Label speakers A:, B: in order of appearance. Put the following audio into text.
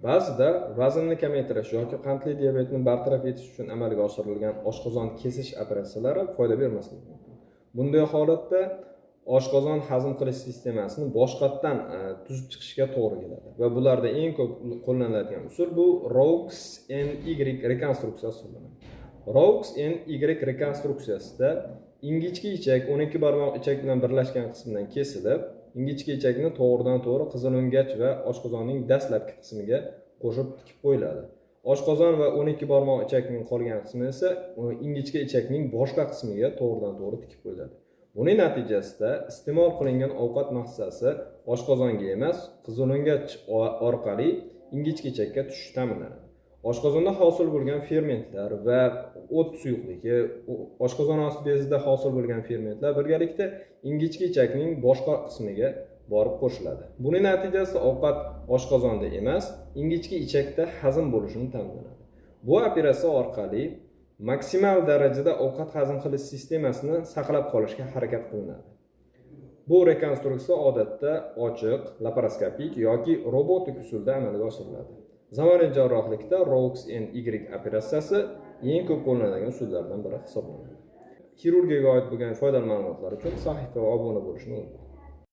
A: Ba'zida vaznni kamaytirish yoki qandli diabetni bartaraf etish uchun amalga oshirilgan oshqozon kesish operatsiyalari foyda bermasligi mumkin. Bunday holatda oshqozon hazm qilish sistemasini boshqatdan tuzib chiqishga to'g'ri keladi va bularda eng ko'p qo'llaniladigan usul bu ROUX-NY rekonstruksiyasi hisoblanadi. ROUX-NY rekonstruksiyasida ingichka ichak 12 barmoq ichak bilan birlashgan qismidan kesilib, ingichka ichakni to'g'ridan-to'g'ri qizilo'ngach va oshqozonning dastlabki qismiga qo'shib tikib qo'yiladi. Oshqozon va 12 barmoq ichakning qolgan qismi esa ingichka ichakning boshqa qismiga to'g'ridan-to'g'ri tikib qo'yiladi. Buning natijasida iste'mol qilingan ovqat mahsuloti oshqozonga emas, qizilo'ngach orqali ingichka ichakka tushishi ta'minlanadi. Oshqozonda hosil bo'lgan fermentlar va o't suyuqligi, oshqozon osti bezida hosil bo'lgan fermentlar birgalikda ingichka ichakning boshqa qismiga borib qo'shiladi. Buning natijasida ovqat oshqozonda emas, ingichka ichakda hazm bo'lishini ta'minlanadi. Bu operatsiya orqali maksimal darajada ovqat hazm qilish sistemasini saqlab qolishga harakat qilinadi. Bu rekonstruksiya odatda ochiq, laparoskopik yoki robotik usulda amalga oshiriladi. Zamonaviy jarrohlikda ROUX-NY operatsiyasi eng ko'p qo'llaniladigan usullardan biri hisoblanadi. Xirurgiyaga oid bo'lgan foydali ma'lumotlar uchun sahifamga obuna bo'lishni unutmang.